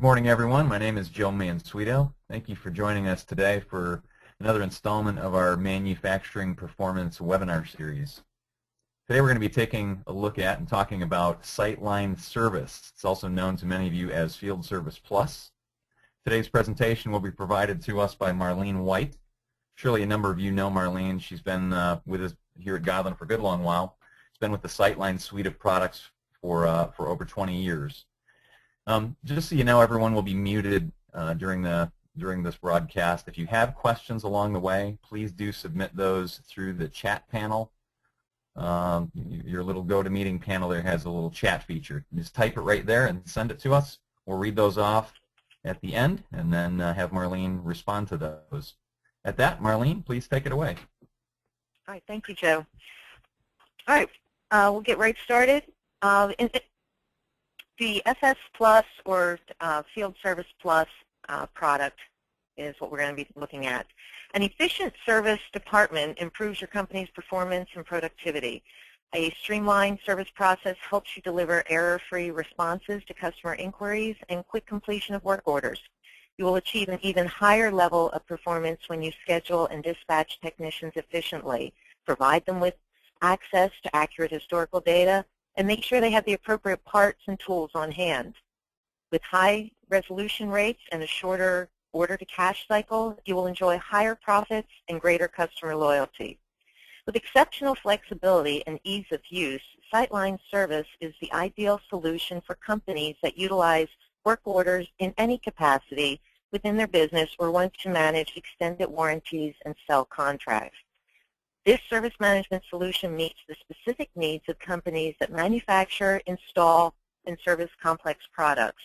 morning, everyone. My name is Joe Mansueto. Thank you for joining us today for another installment of our Manufacturing Performance webinar series. Today we're going to be taking a look at and talking about SyteLine Service. It's also known to many of you as Field Service-Plus. Today's presentation will be provided to us by Marlene White. Surely a number of you know Marlene. She's been with us here at Godlan for a good long while. She's been with the SyteLine suite of products for over 20 years. Just so you know, everyone will be muted during this broadcast. If you have questions along the way, please do submit those through the chat panel. Your little GoToMeeting panel there has a little chat feature. Just type it right there and send it to us. We'll read those off at the end and then have Marlene respond to those. At that, Marlene, please take it away. All right, thank you, Joe. All right, we'll get right started. The FS Plus or Field Service Plus product is what we're going to be looking at. An efficient service department improves your company's performance and productivity. A streamlined service process helps you deliver error-free responses to customer inquiries and quick completion of work orders. You will achieve an even higher level of performance when you schedule and dispatch technicians efficiently, provide them with access to accurate historical data, and make sure they have the appropriate parts and tools on hand. With high resolution rates and a shorter order-to-cash cycle, you will enjoy higher profits and greater customer loyalty. With exceptional flexibility and ease of use, SyteLine Service is the ideal solution for companies that utilize work orders in any capacity within their business or want to manage extended warranties and sell contracts. This service management solution meets the specific needs of companies that manufacture, install, and service complex products.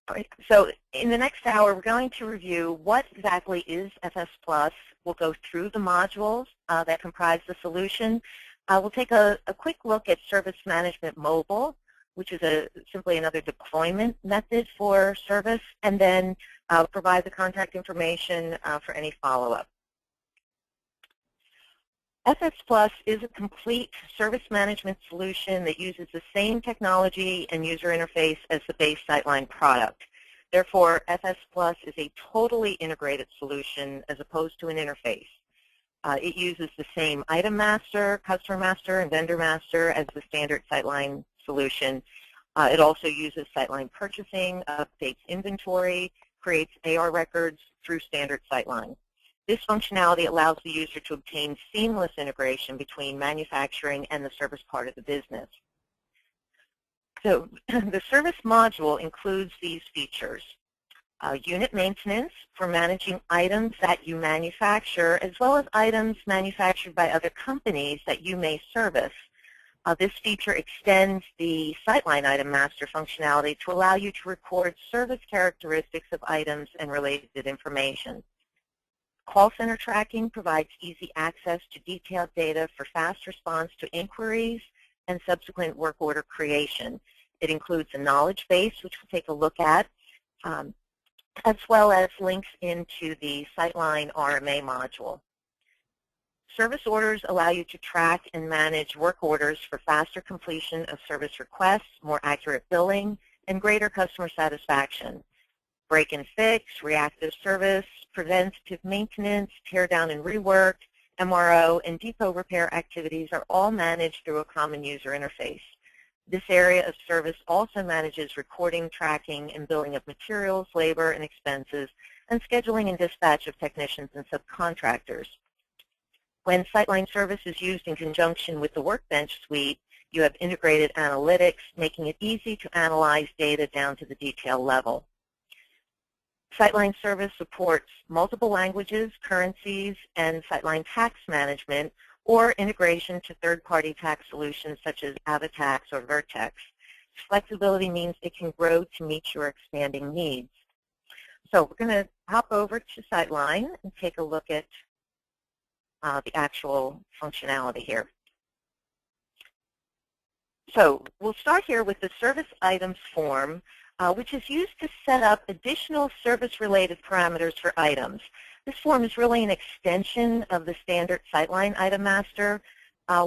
All right, so in the next hour, we're going to review what exactly is FS Plus. We'll go through the modules that comprise the solution. We'll take a quick look at Service Management Mobile, which is simply another deployment method for service, and then provide the contact information for any follow-up. FS Plus is a complete service management solution that uses the same technology and user interface as the base SyteLine product. Therefore, FS Plus is a totally integrated solution as opposed to an interface. It uses the same item master, customer master, and vendor master as the standard SyteLine solution. It also uses SyteLine purchasing, updates inventory, creates AR records through standard SyteLine. This functionality allows the user to obtain seamless integration between manufacturing and the service part of the business. So the service module includes these features. Unit maintenance for managing items that you manufacture, as well as items manufactured by other companies that you may service. This feature extends the SyteLine Item Master functionality to allow you to record service characteristics of items and related information. Call center tracking provides easy access to detailed data for fast response to inquiries and subsequent work order creation. It includes a knowledge base, which we'll take a look at, as well as links into the SyteLine RMA module. Service orders allow you to track and manage work orders for faster completion of service requests, more accurate billing, and greater customer satisfaction. Break and fix, reactive service, preventative maintenance, tear down and rework, MRO, and depot repair activities are all managed through a common user interface. This area of service also manages recording, tracking, and billing of materials, labor, and expenses, and scheduling and dispatch of technicians and subcontractors. When SyteLine Service is used in conjunction with the Workbench suite, you have integrated analytics, making it easy to analyze data down to the detail level. SyteLine Service supports multiple languages, currencies, and SyteLine tax management, or integration to third-party tax solutions such as Avatax or Vertex. Flexibility means it can grow to meet your expanding needs. So we're going to hop over to SyteLine and take a look at the actual functionality here. So we'll start here with the service items form, which is used to set up additional service-related parameters for items. This form is really an extension of the standard SyteLine Item Master,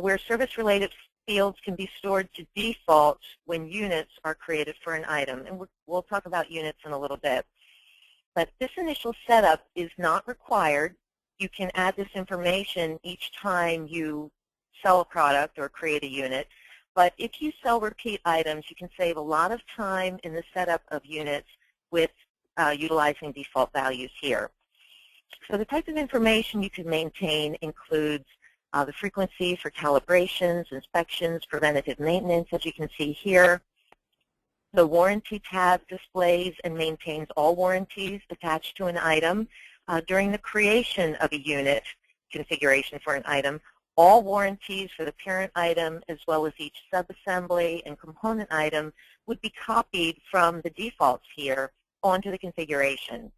where service-related fields can be stored to default when units are created for an item, and we'll talk about units in a little bit. But this initial setup is not required. You can add this information each time you sell a product or create a unit. But if you sell repeat items, you can save a lot of time in the setup of units with utilizing default values here. So the type of information you can maintain includes the frequency for calibrations, inspections, preventative maintenance, as you can see here. The warranty tab displays and maintains all warranties attached to an item. During the creation of a unit configuration for an item, all warranties for the parent item as well as each subassembly and component item would be copied from the defaults here onto the configuration.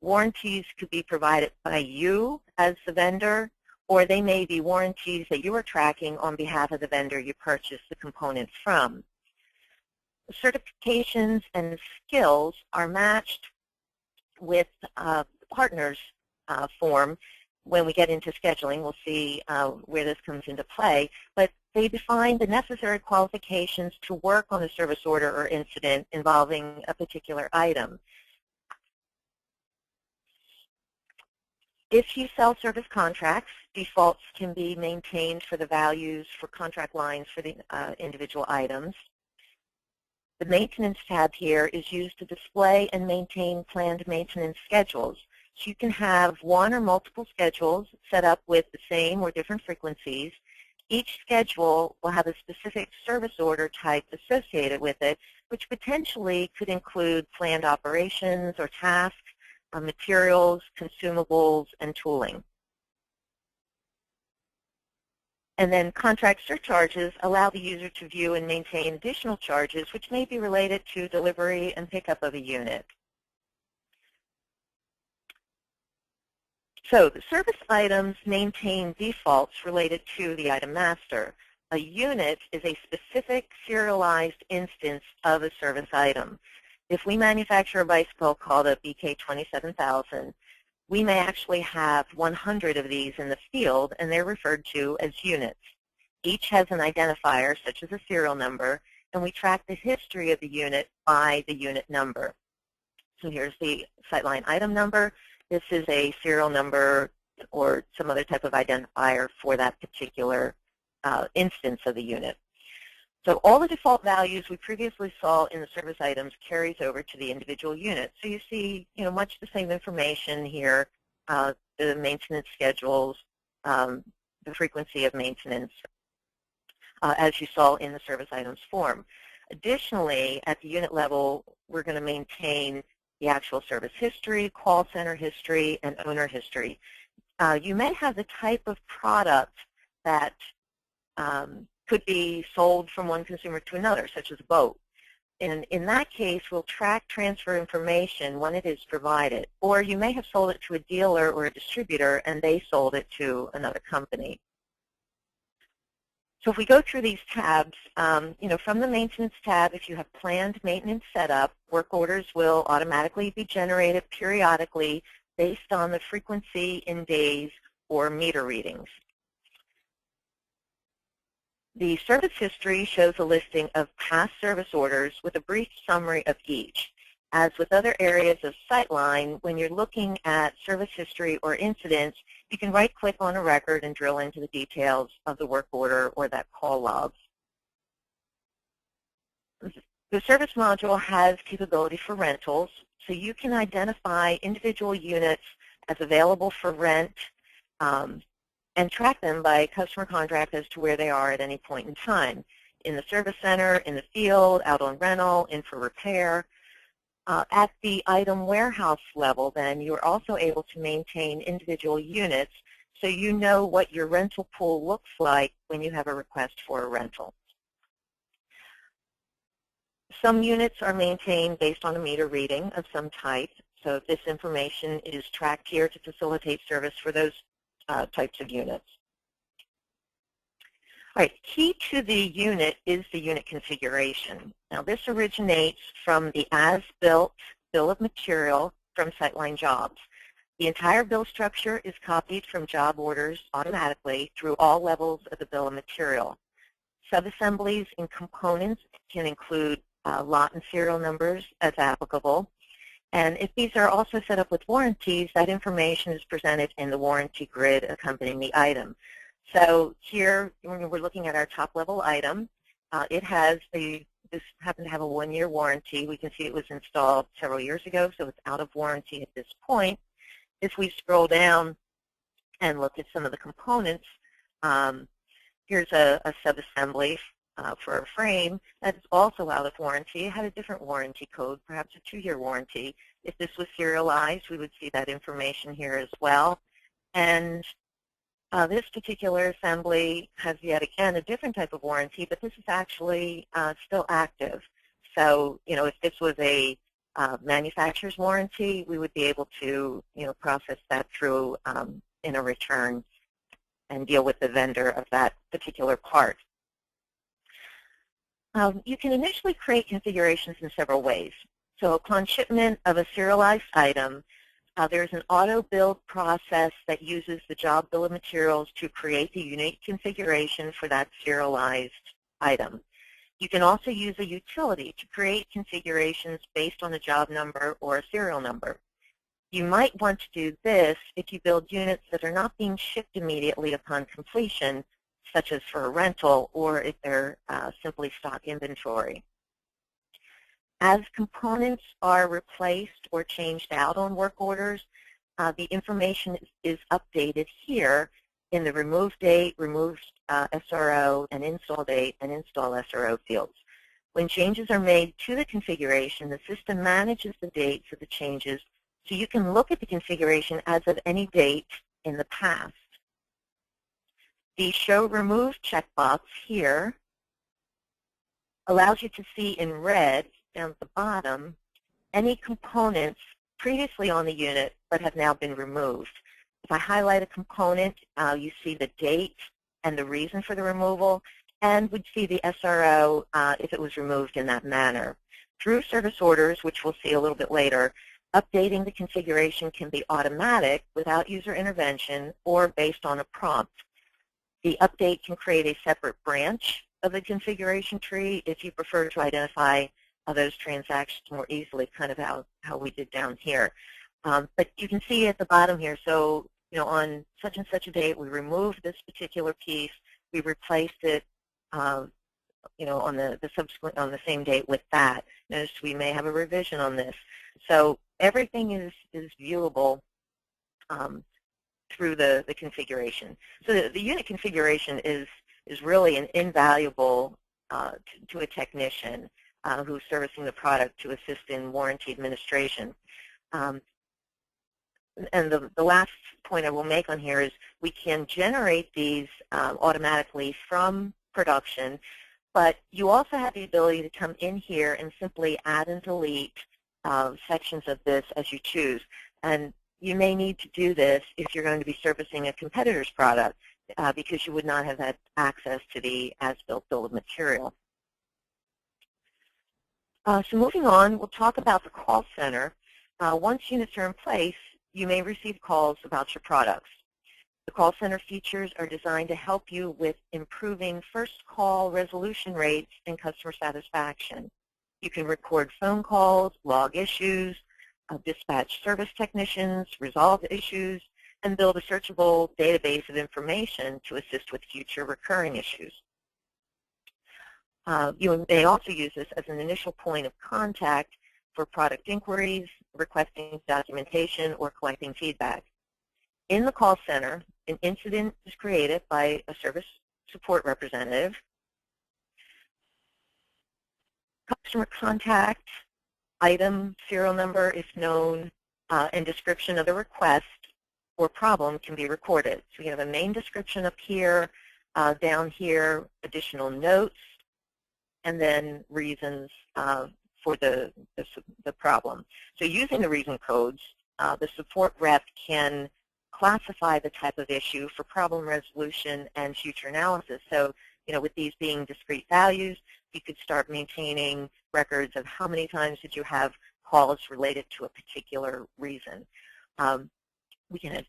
Warranties could be provided by you as the vendor, or they may be warranties that you are tracking on behalf of the vendor you purchased the component from. Certifications and skills are matched with partners form. When we get into scheduling, we'll see where this comes into play, but they define the necessary qualifications to work on a service order or incident involving a particular item. If you sell service contracts, defaults can be maintained for the values for contract lines for the individual items. The maintenance tab here is used to display and maintain planned maintenance schedules. So you can have one or multiple schedules set up with the same or different frequencies. Each schedule will have a specific service order type associated with it, which potentially could include planned operations or tasks, materials, consumables, and tooling. And then contract surcharges allow the user to view and maintain additional charges which may be related to delivery and pickup of a unit. So the service items maintain defaults related to the item master. A unit is a specific serialized instance of a service item. If we manufacture a bicycle called a BK27000, we may actually have 100 of these in the field, and they're referred to as units. Each has an identifier, such as a serial number, and we track the history of the unit by the unit number. So here's the SyteLine item number. This is a serial number or some other type of identifier for that particular instance of the unit. So all the default values we previously saw in the service items carries over to the individual unit. So you see, much the same information here, the maintenance schedules, the frequency of maintenance, as you saw in the service items form. Additionally, at the unit level, we're going to maintain the actual service history, call center history, and owner history. You may have the type of product that could be sold from one consumer to another, such as a boat. And in that case, we'll track transfer information when it is provided. Or you may have sold it to a dealer or a distributor, and they sold it to another company. So if we go through these tabs, from the maintenance tab, if you have planned maintenance set up, work orders will automatically be generated periodically based on the frequency in days or meter readings. The service history shows a listing of past service orders with a brief summary of each. As with other areas of SyteLine, when you're looking at service history or incidents, you can right-click on a record and drill into the details of the work order or that call log. The service module has capability for rentals, so you can identify individual units as available for rent and track them by customer contract as to where they are at any point in time. In the service center, in the field, out on rental, in for repair. At the item warehouse level, then, you're also able to maintain individual units so you know what your rental pool looks like when you have a request for a rental. Some units are maintained based on a meter reading of some type, so this information is tracked here to facilitate service for those types of units. All right, key to the unit is the unit configuration. Now this originates from the as-built bill of material from SyteLine jobs. The entire bill structure is copied from job orders automatically through all levels of the bill of material. Subassemblies and components can include lot and serial numbers as applicable. And if these are also set up with warranties, that information is presented in the warranty grid accompanying the item. So here, when we're looking at our top-level item, this happens to have a 1-year warranty. We can see it was installed several years ago, so it's out of warranty at this point. If we scroll down and look at some of the components, here's a subassembly for a frame that is also out of warranty. It had a different warranty code, perhaps a 2-year warranty. If this was serialized, we would see that information here as well. And this particular assembly has yet again a different type of warranty, but this is actually still active. So, if this was a manufacturer's warranty, we would be able to, process that through in a return and deal with the vendor of that particular part. You can initially create configurations in several ways. So upon shipment of a serialized item, there's an auto-build process that uses the job bill of materials to create the unique configuration for that serialized item. You can also use a utility to create configurations based on a job number or a serial number. You might want to do this if you build units that are not being shipped immediately upon completion, such as for a rental, or if they're simply stock inventory. As components are replaced or changed out on work orders, the information is updated here in the remove date, remove SRO, and install date, and install SRO fields. When changes are made to the configuration, the system manages the dates of the changes so you can look at the configuration as of any date in the past. The Show Remove checkbox here allows you to see in red down at the bottom any components previously on the unit but have now been removed. If I highlight a component, you see the date and the reason for the removal, and would see the SRO if it was removed in that manner. Through service orders, which we'll see a little bit later, updating the configuration can be automatic without user intervention or based on a prompt. The update can create a separate branch of the configuration tree if you prefer to identify those transactions more easily, kind of how we did down here. But you can see at the bottom here, so on such and such a date, we removed this particular piece, we replaced it, on the same date with that. Notice we may have a revision on this. So everything is viewable through the configuration. So the unit configuration is really an invaluable to a technician who's servicing the product to assist in warranty administration. And the last point I will make on here is we can generate these automatically from production, but you also have the ability to come in here and simply add and delete sections of this as you choose. And you may need to do this if you're going to be servicing a competitor's product because you would not have had access to the as-built bill of material. So moving on, we'll talk about the call center. Once units are in place, you may receive calls about your products. The call center features are designed to help you with improving first call resolution rates and customer satisfaction. You can record phone calls, log issues, dispatch service technicians, resolve issues, and build a searchable database of information to assist with future recurring issues. You may also use this as an initial point of contact for product inquiries, requesting documentation, or collecting feedback. In the call center, an incident is created by a service support representative. Customer contact, item, serial number if known, and description of the request or problem can be recorded. So you have a main description up here, down here, additional notes, and then reasons for the problem. So using the reason codes, the support rep can classify the type of issue for problem resolution and future analysis. So, with these being discrete values, you could start maintaining records of how many times did you have calls related to a particular reason. we can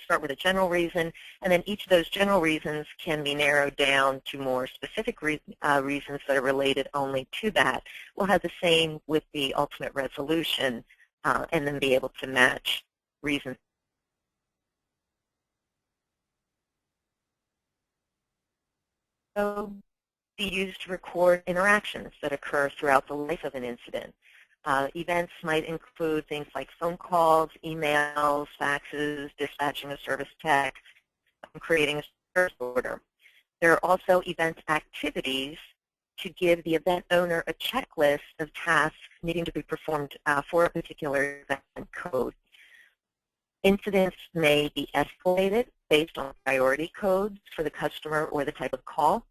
start with a general reason, and then each of those general reasons can be narrowed down to more specific reasons that are related only to that. We'll have the same with the ultimate resolution, and then be able to match reasons. So, be used to record interactions that occur throughout the life of an incident. Events might include things like phone calls, emails, faxes, dispatching a service tech, creating a service order. There are also event activities to give the event owner a checklist of tasks needing to be performed for a particular event code. Incidents may be escalated based on priority codes for the customer or the type of call.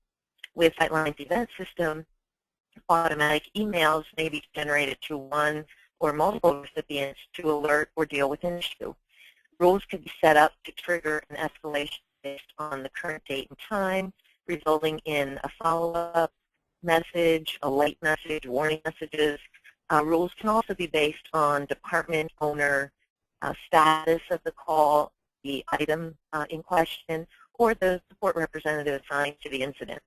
With SyteLine's event system, automatic emails may be generated to one or multiple recipients to alert or deal with an issue. Rules could be set up to trigger an escalation based on the current date and time, resulting in a follow-up message, a late message, warning messages. Rules can also be based on department owner status of the call, the item in question, or the support representative assigned to the incident.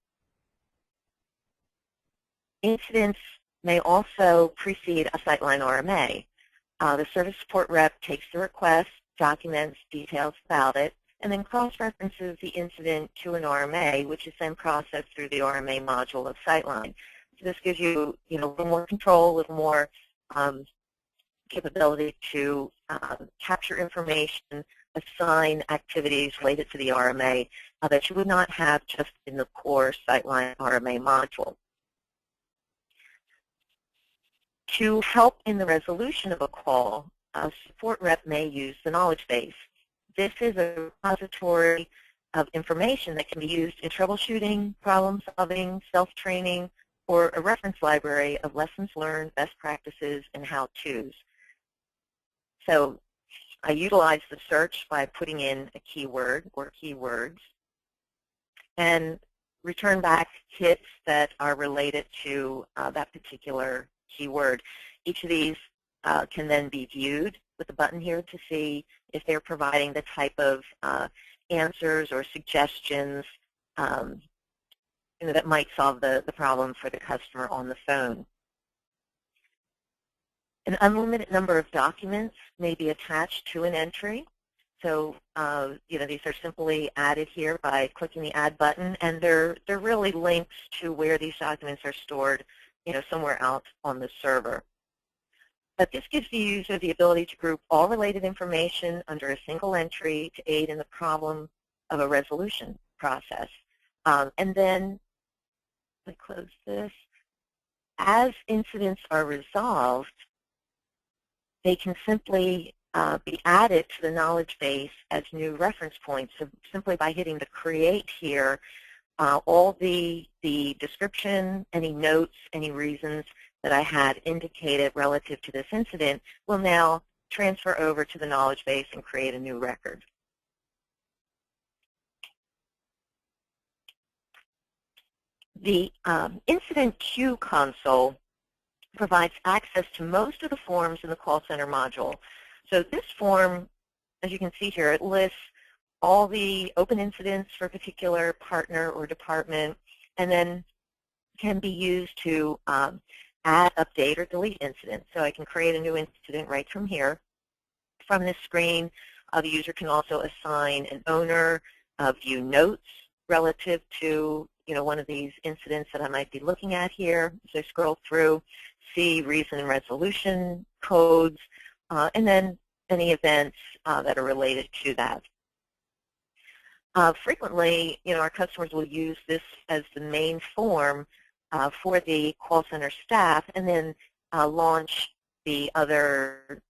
Incidents may also precede a SyteLine RMA. The service support rep takes the request, documents details about it, and then cross-references the incident to an RMA, which is then processed through the RMA module of SyteLine. So this gives you, a little more control, a little more capability to capture information, assign activities related to the RMA that you would not have just in the core SyteLine RMA module. To help in the resolution of a call, a support rep may use the knowledge base. This is a repository of information that can be used in troubleshooting, problem solving, self-training, or a reference library of lessons learned, best practices, and how-tos. So I utilize the search by putting in a keyword or keywords and return back hits that are related to that particular keyword. Each of these can then be viewed with the button here to see if they're providing the type of answers or suggestions that might solve the problem for the customer on the phone. An unlimited number of documents may be attached to an entry. So, these are simply added here by clicking the Add button, and they're really links to where these documents are stored, somewhere out on the server. But this gives the user the ability to group all related information under a single entry to aid in the problem of a resolution process. And then, let me close this. As incidents are resolved, they can simply be added to the knowledge base as new reference points. So simply by hitting the Create here, all the description, any notes, any reasons that I had indicated relative to this incident will now transfer over to the knowledge base and create a new record. The Incident Queue console provides access to most of the forms in the call center module. So this form, as you can see here, it lists all the open incidents for a particular partner or department, and then can be used to add, update, or delete incidents. So I can create a new incident right from here. From this screen, the user can also assign an owner, view notes relative to one of these incidents that I might be looking at here. So I scroll through, see reason and resolution codes, and then any events that are related to that. Frequently, our customers will use this as the main form for the call center staff, and then launch the other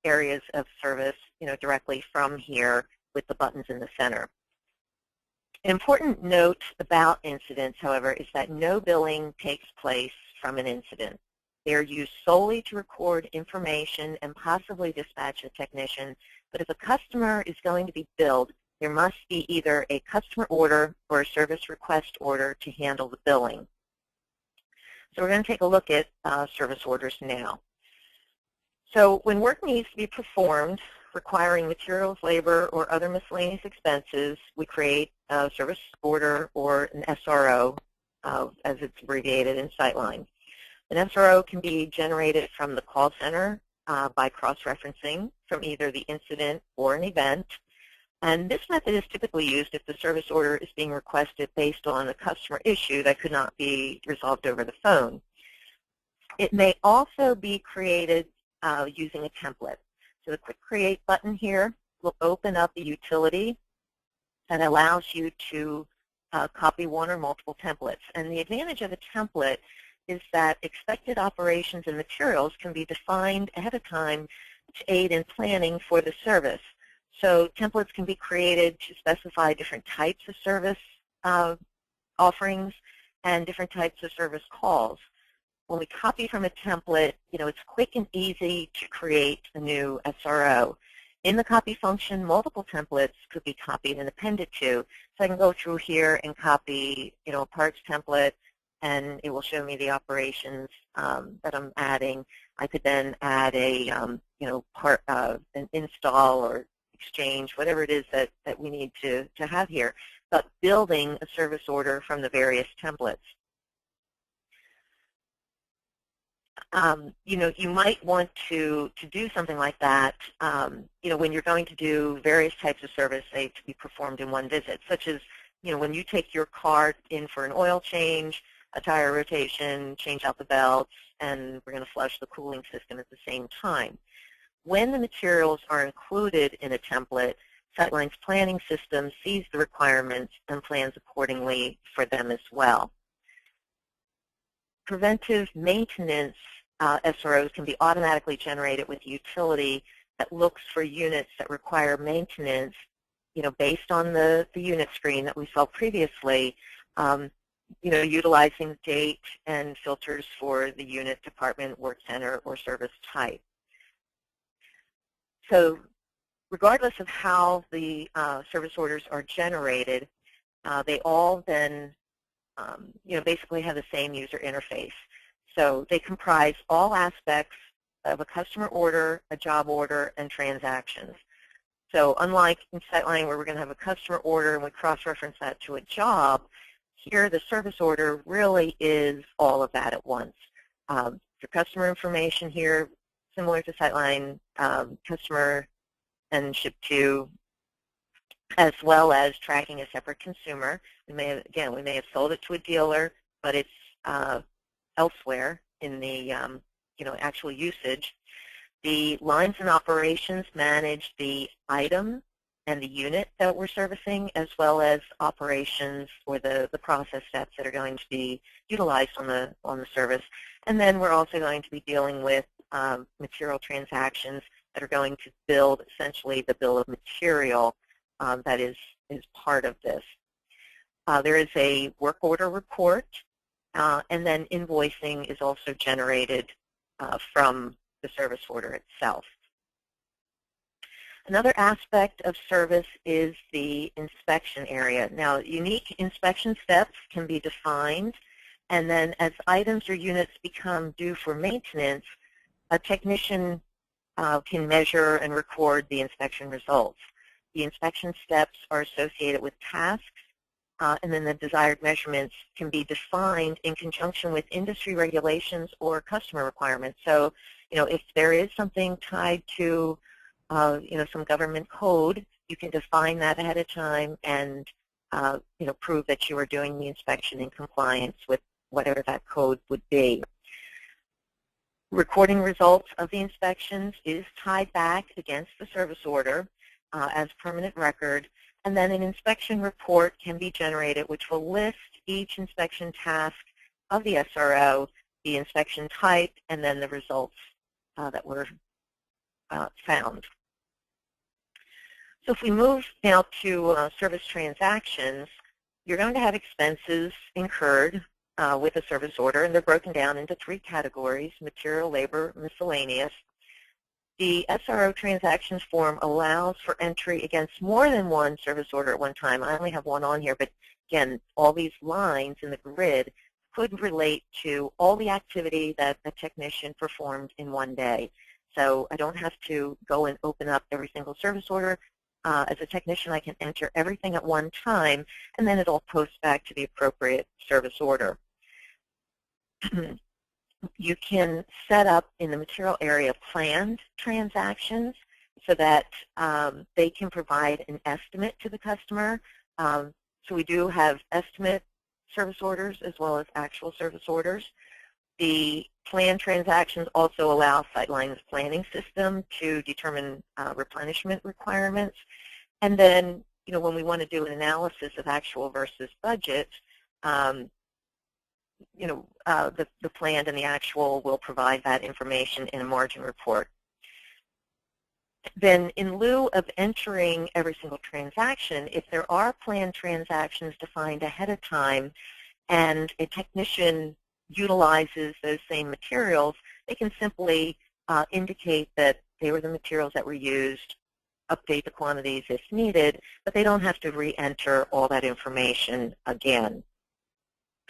areas of service, directly from here with the buttons in the center. An important note about incidents, however, is that no billing takes place from an incident. They are used solely to record information and possibly dispatch a technician, but if a customer is going to be billed, there must be either a customer order or a service request order to handle the billing. So we're going to take a look at service orders now. So when work needs to be performed requiring materials, labor, or other miscellaneous expenses, we create a service order or an SRO, as it's abbreviated in SyteLine. An SRO can be generated from the call center by cross-referencing from either the incident or an event. And this method is typically used if the service order is being requested based on a customer issue that could not be resolved over the phone. It may also be created using a template. So the quick create button here will open up a utility that allows you to copy one or multiple templates. And the advantage of a template is that expected operations and materials can be defined ahead of time to aid in planning for the service. So templates can be created to specify different types of service offerings and different types of service calls. When we copy from a template, it's quick and easy to create a new SRO. In the copy function, multiple templates could be copied and appended to. So I can go through here and copy, a parts template, and it will show me the operations that I'm adding. I could then add a, an install or exchange, whatever it is that we need to have here, but building a service order from the various templates. You might want to do something like that, when you're going to do various types of service, say, to be performed in one visit, such as, when you take your car in for an oil change, a tire rotation, change out the belts, and we're going to flush the cooling system at the same time. When the materials are included in a template, SyteLine's planning system sees the requirements and plans accordingly for them as well. Preventive maintenance SROs can be automatically generated with utility that looks for units that require maintenance, based on the unit screen that we saw previously, utilizing date and filters for the unit, department, work center, or service type. So regardless of how the service orders are generated, they all then basically have the same user interface. So they comprise all aspects of a customer order, a job order, and transactions. So unlike in SyteLine where we're going to have a customer order and we cross-reference that to a job, here the service order really is all of that at once. Your customer information here, similar to SyteLine, customer and ship to, as well as tracking a separate consumer. We may have sold it to a dealer, but it's elsewhere in the actual usage. The lines and operations manage the item and the unit that we're servicing, as well as operations or the process steps that are going to be utilized on the service. And then we're also going to be dealing with material transactions that are going to build essentially the bill of material that is part of this. There is a work order report, and then invoicing is also generated from the service order itself. Another aspect of service is the inspection area. Now, unique inspection steps can be defined, and then as items or units become due for maintenance, a technician can measure and record the inspection results. The inspection steps are associated with tasks, and then the desired measurements can be defined in conjunction with industry regulations or customer requirements. So, if there is something tied to, some government code, you can define that ahead of time and, prove that you are doing the inspection in compliance with whatever that code would be. Recording results of the inspections is tied back against the service order as permanent record, and then an inspection report can be generated which will list each inspection task of the SRO, the inspection type, and then the results that were found. So if we move now to service transactions, you're going to have expenses incurred with a service order, and they're broken down into 3 categories: material, labor, miscellaneous. The SRO transactions form allows for entry against more than one service order at one time. I only have one on here, but again, all these lines in the grid could relate to all the activity that the technician performed in one day. So I don't have to go and open up every single service order. As a technician, I can enter everything at one time, and then it'll post back to the appropriate service order. You can set up in the material area planned transactions so that they can provide an estimate to the customer. So we do have estimate service orders as well as actual service orders. The planned transactions also allow SyteLine's planning system to determine replenishment requirements. And then, when we want to do an analysis of actual versus budget, the planned and the actual will provide that information in a margin report. Then in lieu of entering every single transaction, if there are planned transactions defined ahead of time and a technician utilizes those same materials, they can simply indicate that they were the materials that were used, update the quantities if needed, but they don't have to re-enter all that information again.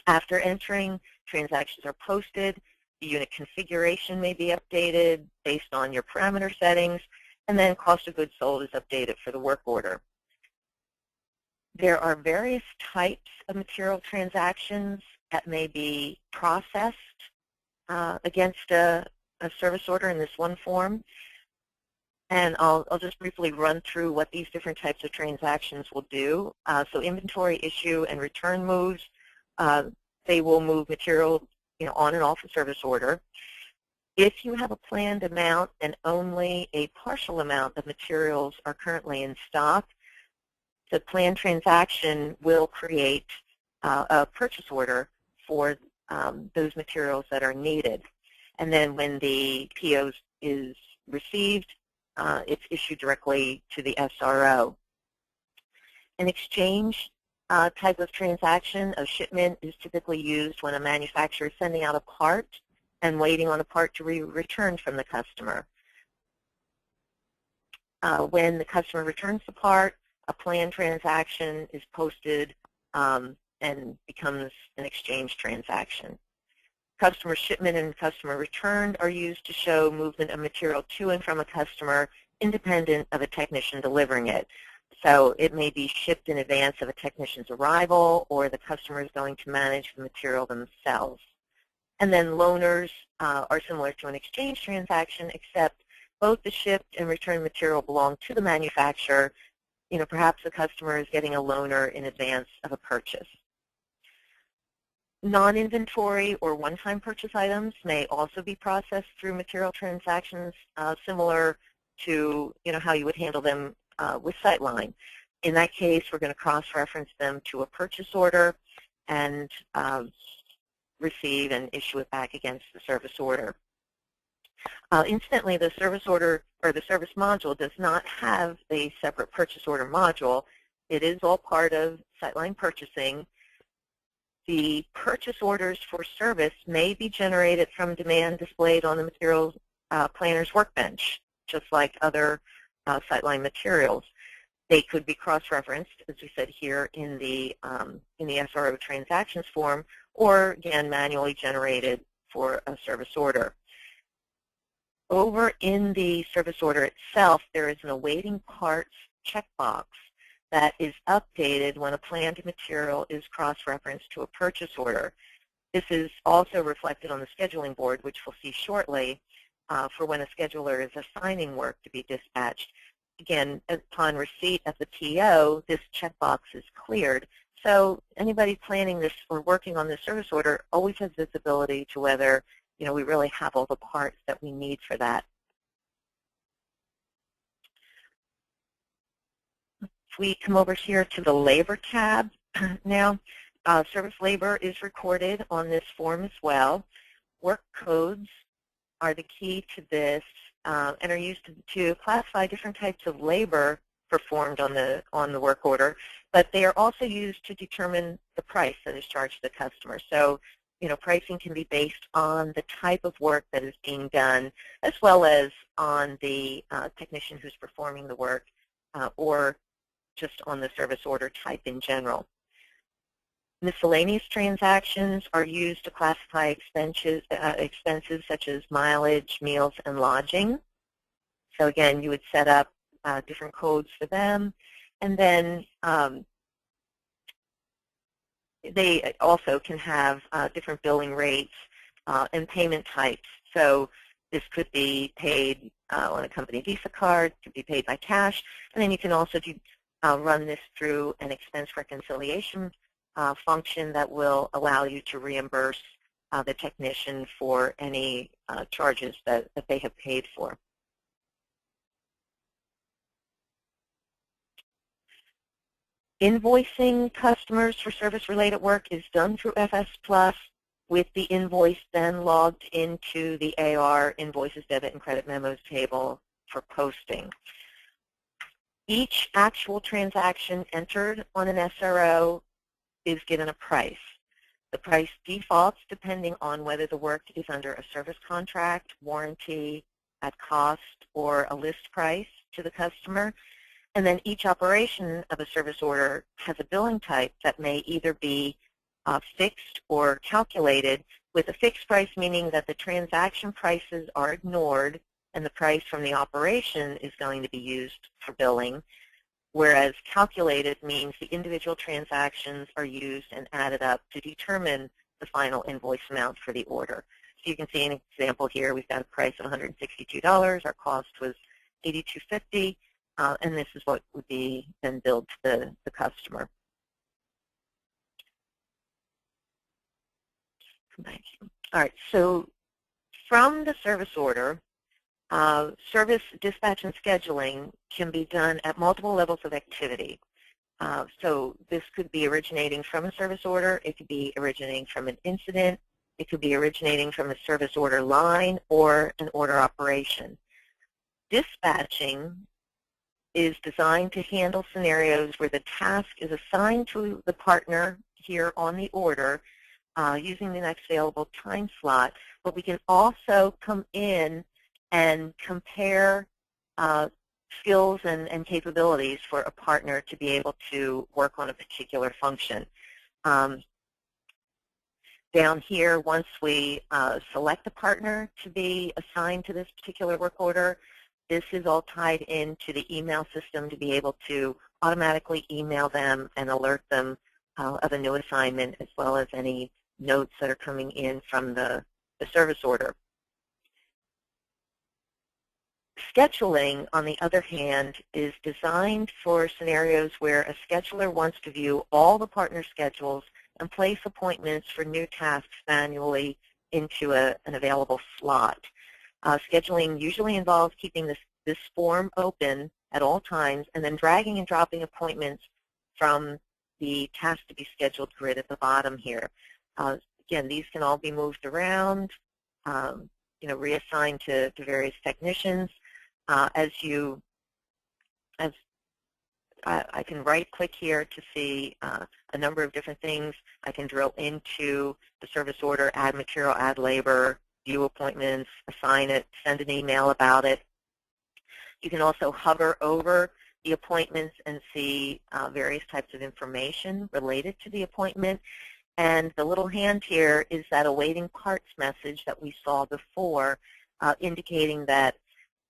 After entering, transactions are posted, the unit configuration may be updated based on your parameter settings, and then cost of goods sold is updated for the work order. There are various types of material transactions that may be processed against a service order in this one form. And I'll just briefly run through what these different types of transactions will do. So inventory issue and return moves, they will move material on and off a service order. If you have a planned amount and only a partial amount of materials are currently in stock, the planned transaction will create a purchase order for those materials that are needed. And then when the PO is received, it's issued directly to the SRO. An exchange type of transaction of shipment is typically used when a manufacturer is sending out a part and waiting on a part to be returned from the customer. When the customer returns the part, a planned transaction is posted and becomes an exchange transaction. Customer shipment and customer return are used to show movement of material to and from a customer independent of a technician delivering it. So it may be shipped in advance of a technician's arrival, or the customer is going to manage the material themselves. And then loaners are similar to an exchange transaction, except both the shipped and returned material belong to the manufacturer. Perhaps the customer is getting a loaner in advance of a purchase. Non-inventory or one-time purchase items may also be processed through material transactions, similar to how you would handle them with SyteLine. In that case, we're going to cross-reference them to a purchase order and receive and issue it back against the service order. Incidentally, the service order or the service module does not have a separate purchase order module. It is all part of SyteLine purchasing. The purchase orders for service may be generated from demand displayed on the materials planner's workbench, just like other SyteLine materials. They could be cross-referenced, as we said here, in the SRO transactions form, or again manually generated for a service order. Over in the service order itself, there is an awaiting parts checkbox that is updated when a planned material is cross-referenced to a purchase order. This is also reflected on the scheduling board, which we'll see shortly, for when a scheduler is assigning work to be dispatched. Again, upon receipt of the PO, this checkbox is cleared. So anybody planning this or working on this service order always has visibility to whether we really have all the parts that we need for that. If we come over here to the labor tab now, service labor is recorded on this form as well. Work codes are the key to this and are used to classify different types of labor performed on the work order, but they are also used to determine the price that is charged to the customer. So, pricing can be based on the type of work that is being done, as well as on the technician who's performing the work, or just on the service order type in general. Miscellaneous transactions are used to classify expenses such as mileage, meals, and lodging. So again, you would set up different codes for them, and then they also can have different billing rates and payment types. So this could be paid on a company Visa card, could be paid by cash, and then you can also run this through an expense reconciliation function that will allow you to reimburse the technician for any charges that they have paid for. Invoicing customers for service-related work is done through FS Plus, with the invoice then logged into the AR invoices, debit, and credit memos table for posting. Each actual transaction entered on an SRO is given a price. The price defaults depending on whether the work is under a service contract, warranty, at cost, or a list price to the customer. And then each operation of a service order has a billing type that may either be fixed or calculated, with a fixed price meaning that the transaction prices are ignored and the price from the operation is going to be used for billing, whereas calculated means the individual transactions are used and added up to determine the final invoice amount for the order. So you can see an example here. We've got a price of $162. Our cost was $82.50. And this is what would be then billed to the customer. All right, so from the service order, service dispatch and scheduling can be done at multiple levels of activity. So this could be originating from a service order. It could be originating from an incident. It could be originating from a service order line or an order operation. Dispatching is designed to handle scenarios where the task is assigned to the partner here on the order using the next available time slot, but we can also come in and compare skills and capabilities for a partner to be able to work on a particular function. Down here, once we select a partner to be assigned to this particular work order, this is all tied into the email system to be able to automatically email them and alert them of a new assignment, as well as any notes that are coming in from the service order. Scheduling, on the other hand, is designed for scenarios where a scheduler wants to view all the partner schedules and place appointments for new tasks manually into an available slot. Scheduling usually involves keeping this form open at all times and then dragging and dropping appointments from the task to be scheduled grid at the bottom here. Again, these can all be moved around, reassigned to various technicians. I can right-click here to see a number of different things. I can drill into the service order, add material, add labor, view appointments, assign it, send an email about it. You can also hover over the appointments and see various types of information related to the appointment. And the little hand here is that awaiting parts message that we saw before, indicating that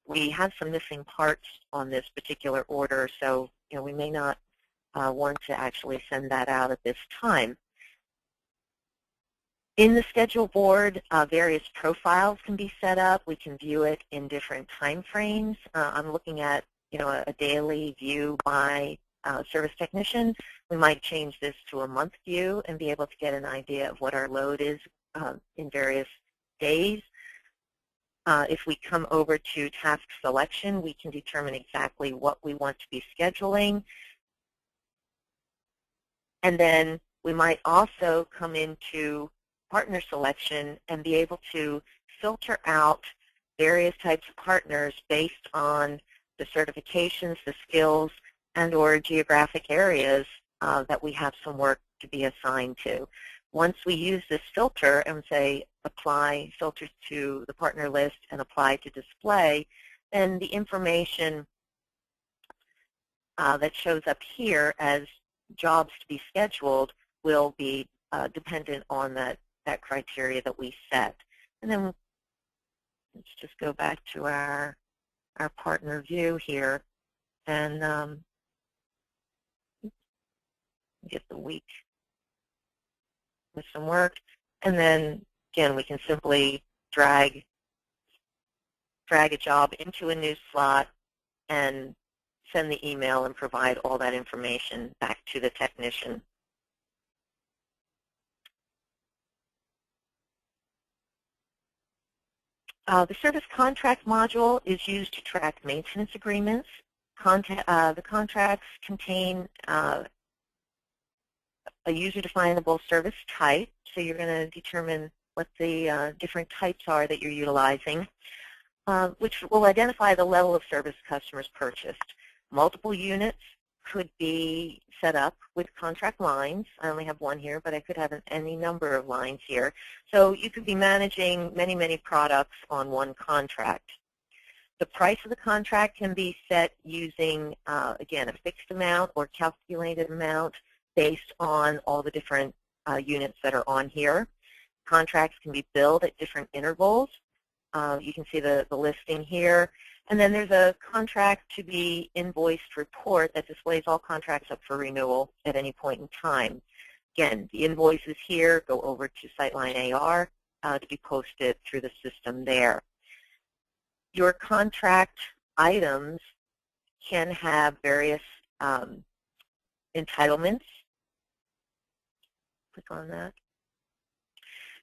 we have some missing parts on this particular order, so we may not want to actually send that out at this time. In the schedule board, various profiles can be set up. We can view it in different time frames. I'm looking at a daily view by service technician. We might change this to a month view and be able to get an idea of what our load is in various days. If we come over to task selection, we can determine exactly what we want to be scheduling. And then we might also come into partner selection and be able to filter out various types of partners based on the certifications, the skills, and or geographic areas that we have some work to be assigned to. Once we use this filter and say apply filters to the partner list and apply to display, then the information that shows up here as jobs to be scheduled will be dependent on that criteria that we set. And then let's just go back to our our partner view here and get the week with some work. And then, again, we can simply drag a job into a new slot and send the email and provide all that information back to the technician. The service contract module is used to track maintenance agreements. The contracts contain a user-definable service type, so you're going to determine what the different types are that you're utilizing, which will identify the level of service customers purchased. Multiple units could be set up with contract lines. I only have one here, but I could have any number of lines here. So you could be managing many, many products on one contract. The price of the contract can be set using, again, a fixed amount or calculated amount based on all the different units that are on here. Contracts can be billed at different intervals. You can see the listing here. And then there's a contract to be invoiced report that displays all contracts up for renewal at any point in time. Again, the invoices here go over to SyteLine AR to be posted through the system there. Your contract items can have various entitlements. Click on that.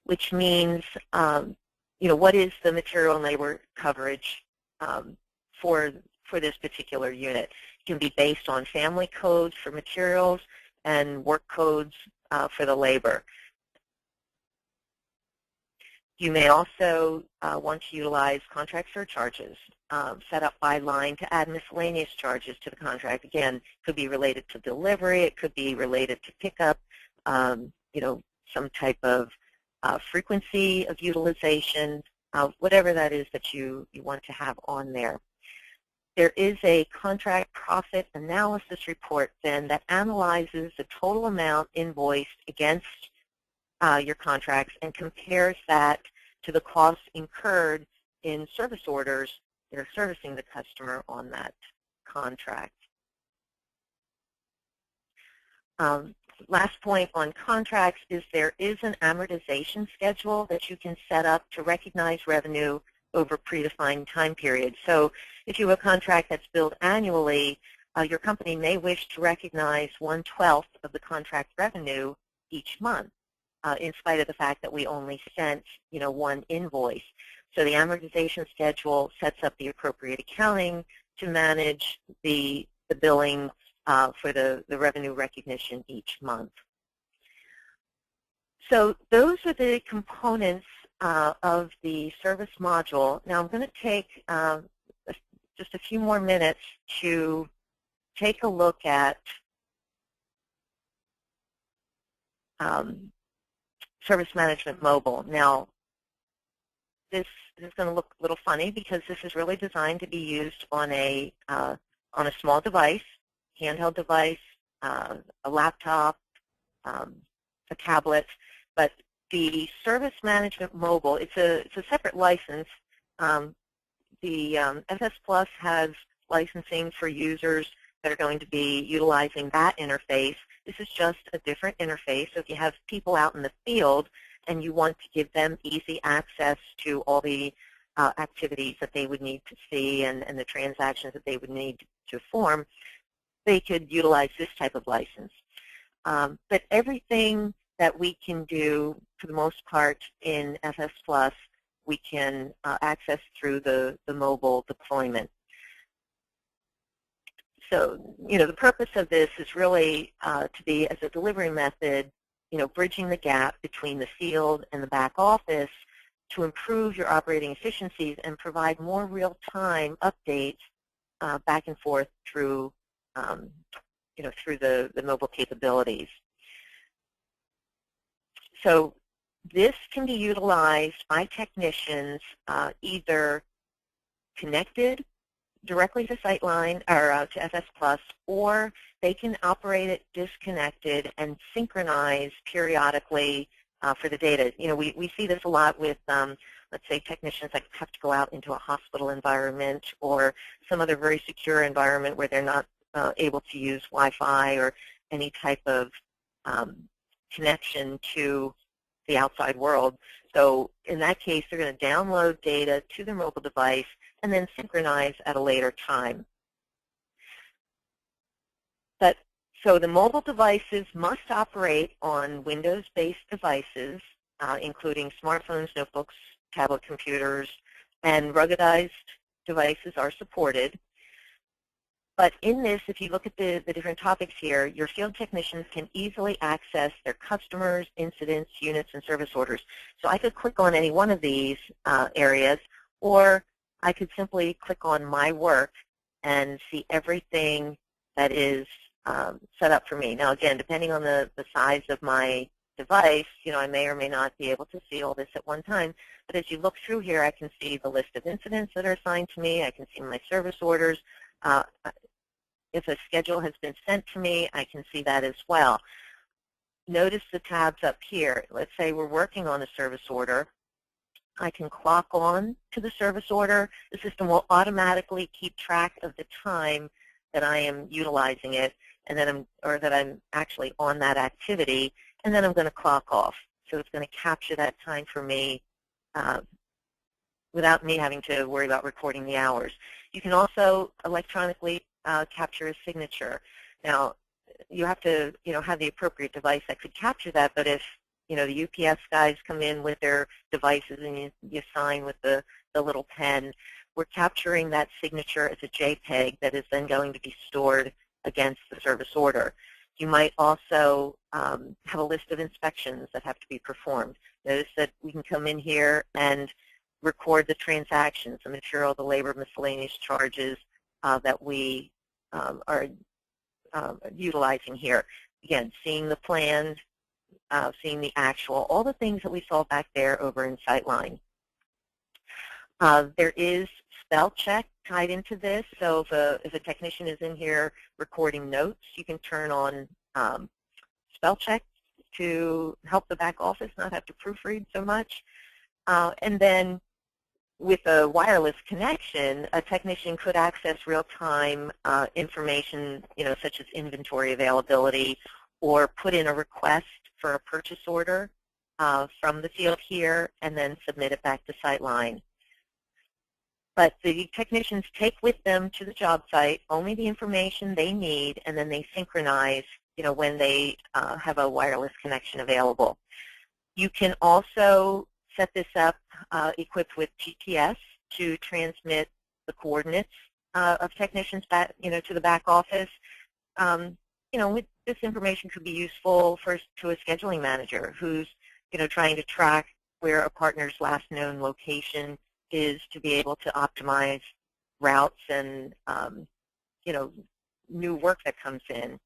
Which means, what is the material and labor coverage for this particular unit. It can be based on family codes for materials and work codes for the labor. You may also want to utilize contract surcharges set up by line to add miscellaneous charges to the contract. Again, it could be related to delivery, it could be related to pickup, some type of frequency of utilization, whatever that is that you want to have on there. There is a contract profit analysis report then that analyzes the total amount invoiced against your contracts and compares that to the costs incurred in service orders that are servicing the customer on that contract. Last point on contracts is there is an amortization schedule that you can set up to recognize revenue over predefined time periods. So if you have a contract that's billed annually, your company may wish to recognize 1/12 of the contract revenue each month, in spite of the fact that we only sent one invoice. So the amortization schedule sets up the appropriate accounting to manage the billing for the revenue recognition each month. So those are the components of the service module. Now I'm going to take just a few more minutes to take a look at Service Management Mobile. Now this is going to look a little funny because this is really designed to be used on a small device, handheld device, a laptop, a tablet, but the Service Management Mobile, it's a separate license. The FS Plus has licensing for users that are going to be utilizing that interface. This is just a different interface. So if you have people out in the field and you want to give them easy access to all the activities that they would need to see and the transactions that they would need to perform, they could utilize this type of license. But everything that we can do, for the most part, in FS Plus, we can access through the mobile deployment. So, the purpose of this is really to be, as a delivery method, bridging the gap between the field and the back office to improve your operating efficiencies and provide more real-time updates back and forth through, through the mobile capabilities. So this can be utilized by technicians either connected directly to SyteLine or to FS Plus, or they can operate it disconnected and synchronize periodically for the data. We see this a lot with let's say technicians that have to go out into a hospital environment or some other very secure environment where they're not able to use Wi-Fi or any type of connection to the outside world. So in that case, they're going to download data to their mobile device and then synchronize at a later time. So the mobile devices must operate on Windows-based devices, including smartphones, notebooks, tablet computers, and ruggedized devices are supported. But in this, if you look at the different topics here, your field technicians can easily access their customers, incidents, units, and service orders. So I could click on any one of these areas, or I could simply click on My Work and see everything that is set up for me. Now, again, depending on the size of my device, I may or may not be able to see all this at one time. But as you look through here, I can see the list of incidents that are assigned to me. I can see my service orders. If a schedule has been sent to me, I can see that as well. Notice the tabs up here. Let's say we're working on a service order. I can clock on to the service order. The system will automatically keep track of the time that I am utilizing it, and then that I'm actually on that activity, and then I'm going to clock off. So it's going to capture that time for me without me having to worry about recording the hours. You can also electronically capture a signature. Now, you have to, have the appropriate device that could capture that. But if, the UPS guys come in with their devices and you sign with the little pen, we're capturing that signature as a JPEG that is then going to be stored against the service order. You might also have a list of inspections that have to be performed. Notice that we can come in here and record the transactions, the material, the labor, miscellaneous charges that we are utilizing here. Again, seeing the plans, seeing the actual, all the things that we saw back there over in SyteLine. There is spell check tied into this, so if a technician is in here recording notes, you can turn on spell check to help the back office not have to proofread so much. And then with a wireless connection, a technician could access real-time information, such as inventory availability, or put in a request for a purchase order from the field here, and then submit it back to SyteLine. But the technicians take with them to the job site only the information they need, and then they synchronize, when they have a wireless connection available. You can also set this up equipped with GPS to transmit the coordinates of technicians back, to the back office. This information could be useful to a scheduling manager who's, trying to track where a partner's last known location is to be able to optimize routes and, new work that comes in.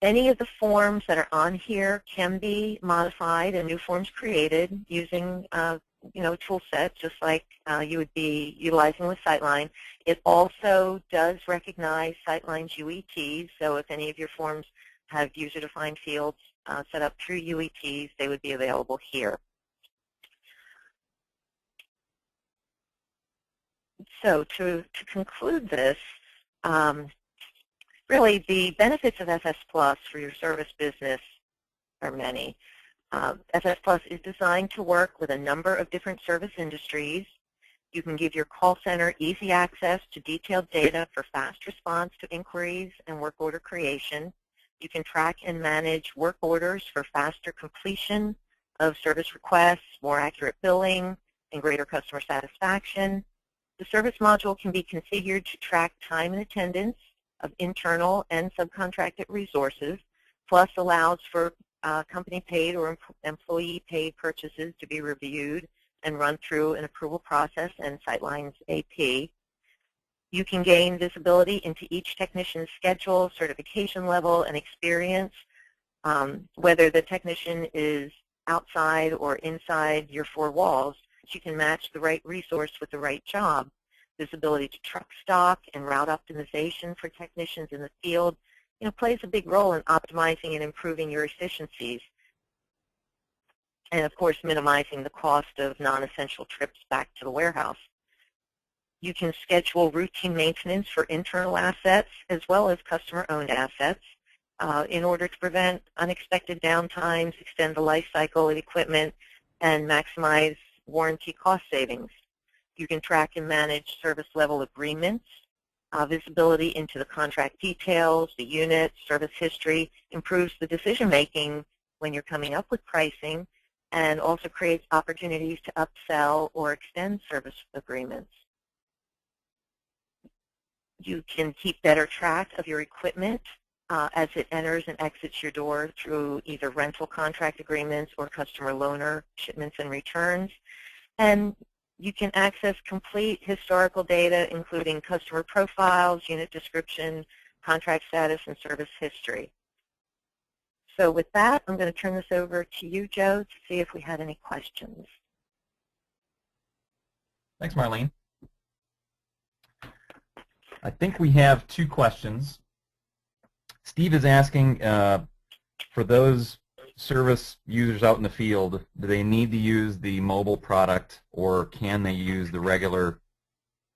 Any of the forms that are on here can be modified and new forms created using, tool set, just like you would be utilizing with SyteLine. It also does recognize SyteLine's UETs, so if any of your forms have user-defined fields set up through UETs, they would be available here. So to conclude this, really the benefits of FS Plus for your service business are many. FS Plus is designed to work with a number of different service industries. You can give your call center easy access to detailed data for fast response to inquiries and work order creation. You can track and manage work orders for faster completion of service requests, more accurate billing, and greater customer satisfaction. The service module can be configured to track time and attendance of internal and subcontracted resources, plus allows for company-paid or employee-paid purchases to be reviewed and run through an approval process and SyteLine's AP. You can gain visibility into each technician's schedule, certification level, and experience, whether the technician is outside or inside your four walls. You can match the right resource with the right job. Visibility to truck stock and route optimization for technicians in the field, plays a big role in optimizing and improving your efficiencies. and of course minimizing the cost of non-essential trips back to the warehouse. You can schedule routine maintenance for internal assets as well as customer-owned assets in order to prevent unexpected downtimes, extend the life cycle of equipment, and maximize warranty cost savings. You can track and manage service level agreements. Visibility into the contract details, the unit, service history improves the decision-making when you're coming up with pricing, and also creates opportunities to upsell or extend service agreements. You can keep better track of your equipment as it enters and exits your door through either rental contract agreements or customer loaner shipments and returns. And you can access complete historical data, including customer profiles, unit description, contract status, and service history. So with that, I'm going to turn this over to you, Joe, to see if we had any questions. Thanks, Marlene. I think we have two questions. Steve is asking, for those service users out in the field, do they need to use the mobile product, or can they use the regular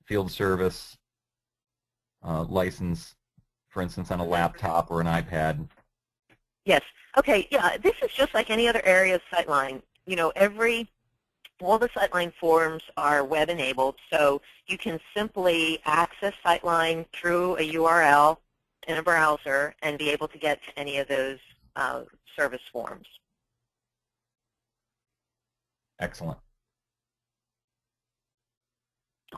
field service license, for instance, on a laptop or an iPad? Yes. Okay. Yeah. This is just like any other area of SyteLine. You know, all the SyteLine forms are web-enabled, so you can simply access SyteLine through a URL in a browser and be able to get to any of those service forms. Excellent.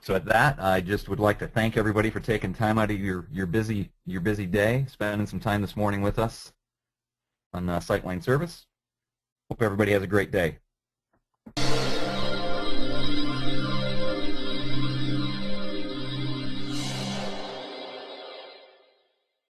So at that, I just would like to thank everybody for taking time out of your busy day, spending some time this morning with us on SyteLine Service. Hope everybody has a great day.